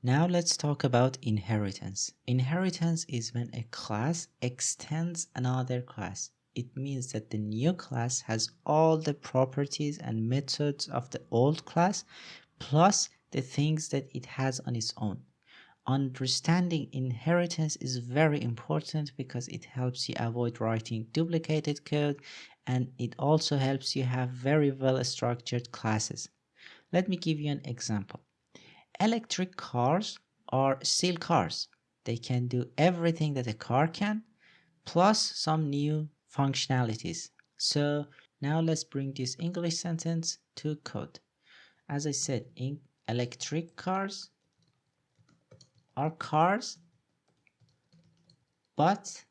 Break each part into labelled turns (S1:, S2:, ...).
S1: Now let's talk about inheritance. Inheritance is when a class extends another class. It means that the new class has all the properties and methods of the old class plus the things that it has on its own. Understanding inheritance is very important because it helps you avoid writing duplicated code, and it also helps you have very well structured classes. Let me give you an example. Electric cars are still cars. They can do everything that a car can, plus some new functionalities. So now let's bring this English sentence to code. As I said, electric cars are cars, but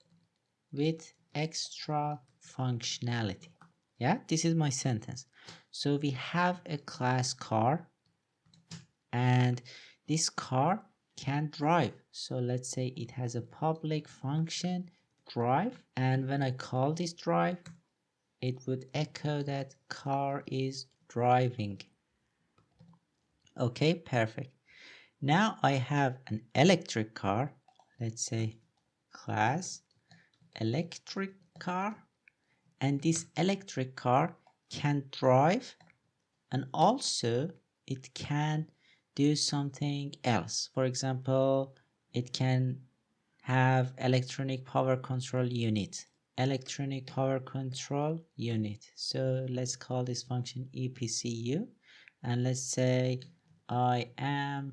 S1: with extra functionality. Yeah, this is my sentence. So we have a class car, and this car can drive. So let's say it has a public function drive, and when I call this drive, it would echo that car is driving. Okay, perfect. Now I have an electric car. Let's say class electric car, and this electric car can drive, and also it can do something else. For example, it can have electronic power control unit. Electronic power control unit. So let's call this function EPCU, and let's say I am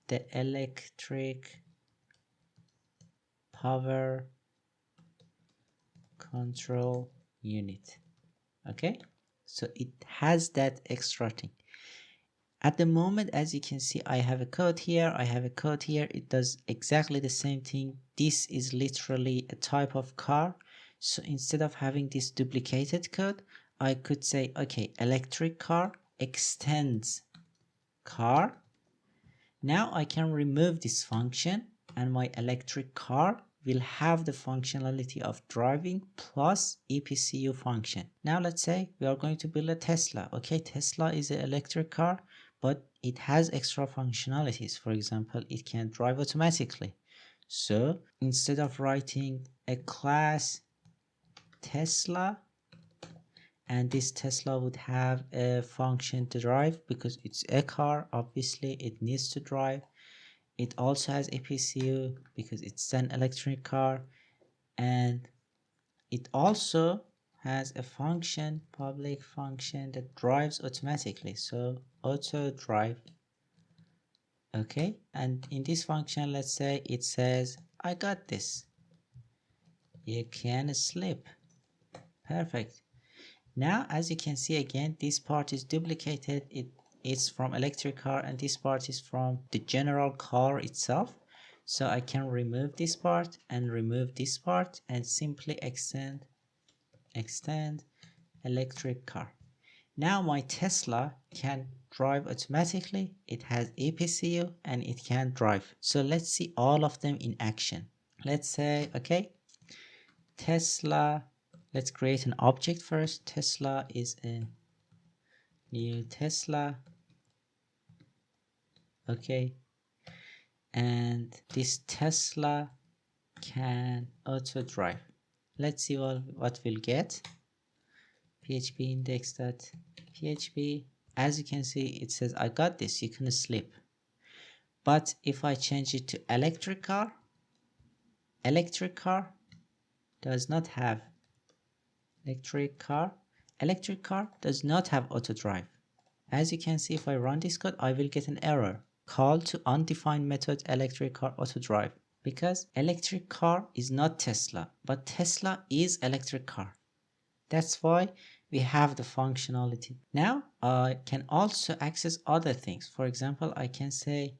S1: the electric power control unit. Okay, so it has that extra thing. At the moment, as you can see, I have a code here, I have a code here. It does exactly the same thing. This is literally a type of car. So instead of having this duplicated code, I could say, okay, electric car extends car. Now I can remove this function, and my electric car will have the functionality of driving plus EPCU function. Now let's say we are going to build a Tesla. Okay, Tesla is an electric car, but it has extra functionalities. For example, it can drive automatically. So instead of writing a class Tesla, and this Tesla would have a function to drive, because it's a car, obviously it needs to drive. It also has a PCU because it's an electric car, and it also has a function, public function, that drives automatically. So auto drive. Okay, and in this function, let's say it says, I got this. You can sleep. Perfect. Now, as you can see, again, this part is duplicated. It's from electric car, and this part is from the general car itself. So I can remove this part and remove this part and simply extend electric car. Now my Tesla can drive automatically. It has EPCU and it can drive. So let's see all of them in action. Let's say, okay, Tesla, let's create an object first. Tesla is a new Tesla. Okay, and this Tesla can auto drive. Let's see what we'll get. PHP index.php. As you can see, it says, I got this, you can sleep. But if I change it to electric car does not have electric car does not have auto drive. As you can see, if I run this code, I will get an error. Call to undefined method electric car auto drive, because electric car is not Tesla, but Tesla is electric car. That's why we have the functionality. Now I can also access other things. For example, I can say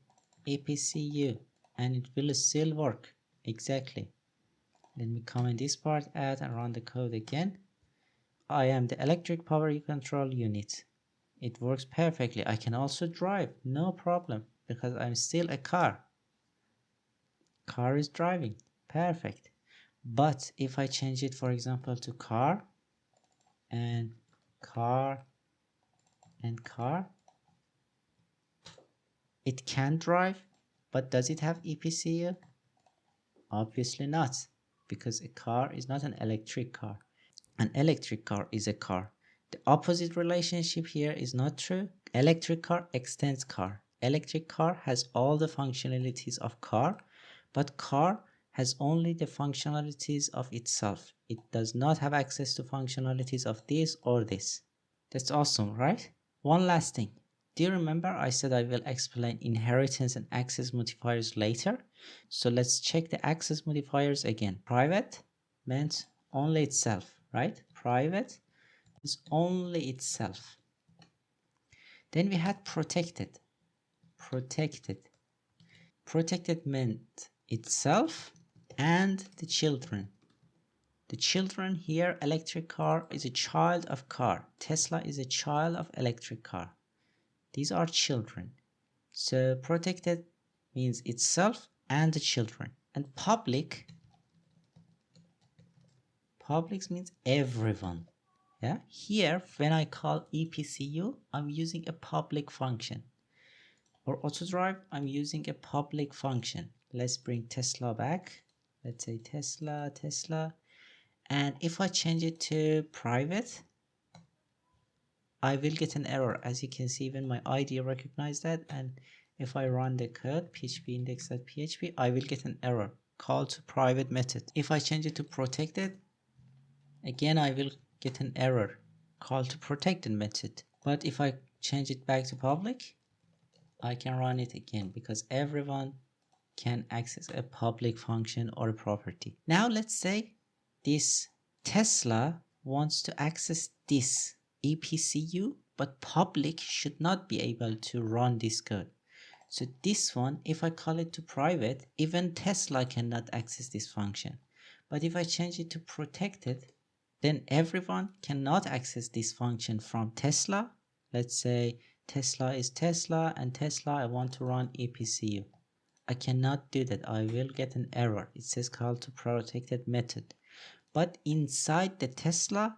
S1: EPCU and it will still work. Exactly. Let me comment this part out and run the code again. I am the electric power control unit. It works perfectly. I can also drive, no problem, because I'm still a car. Car is driving, perfect. But if I change it, for example, to car and car and car, it can drive, But does it have EPCU? Obviously not, because a car is not an electric car. An electric car is a car. The opposite relationship here is not true. Electric car extends car. Electric car has all the functionalities of car, but car has only the functionalities of itself. It does not have access to functionalities of this or this. That's awesome, right? One last thing. Do you remember I said I will explain inheritance and access modifiers later? So let's check the access modifiers again. Private meant only itself, right? Private is only itself. Then we had protected. Protected. Protected meant itself and the children. The children here, electric car is a child of car. Tesla is a child of electric car. These are children. So protected means itself and the children. And public means everyone. Yeah. Here, when I call EPCU, I'm using a public function. For AutoDrive, I'm using a public function. Let's bring Tesla back. Let's say Tesla. And if I change it to private, I will get an error. As you can see, even my IDE recognized that. And if I run the code, php index.php, I will get an error. Call to private method. If I change it to protected, again, I will get an error. Call to protected method. But if I change it back to public, I can run it again because everyone can access a public function or a property. Now let's say this Tesla wants to access this EPCU, but public should not be able to run this code. So this one, if I call it to private, even Tesla cannot access this function. But if I change it to protected, then everyone cannot access this function from Tesla. Let's say Tesla is Tesla and Tesla, I want to run EPCU. I cannot do that. I will get an error. It says call to protected method. But inside the Tesla,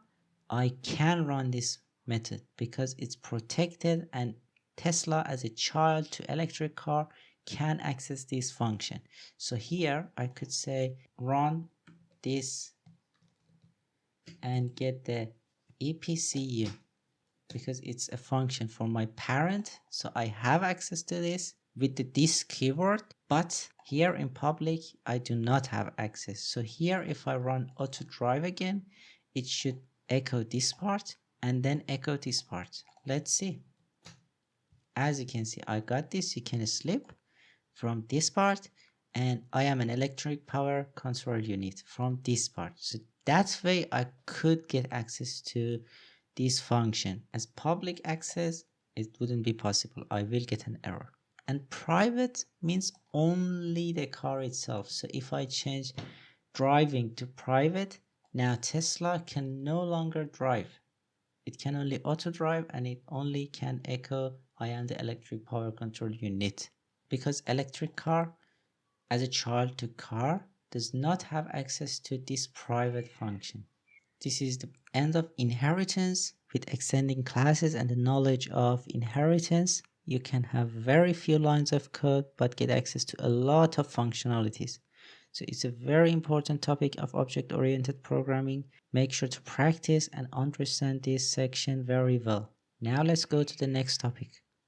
S1: I can run this method because it's protected and Tesla as a child to electric car can access this function. So here I could say run this and get the EPCU because it's a function for my parent. So I have access to this with the this keyword, but here in public, I do not have access. So here, if I run AutoDrive again, it should echo this part and then echo this part. Let's see. As you can see, I got this. You can slip from this part and I am an electric power control unit from this part. So that way I could get access to this function. As public access, it wouldn't be possible. I will get an error. And private means only the car itself. So if I change driving to private, now Tesla can no longer drive. It can only auto drive and it only can echo I am the electric power control unit. Because electric car as a child to car does not have access to this private function. This is the end of inheritance. With extending classes and the knowledge of inheritance, you can have very few lines of code but get access to a lot of functionalities. So it's a very important topic of object-oriented programming. Make sure to practice and understand this section very well. Now let's go to the next topic.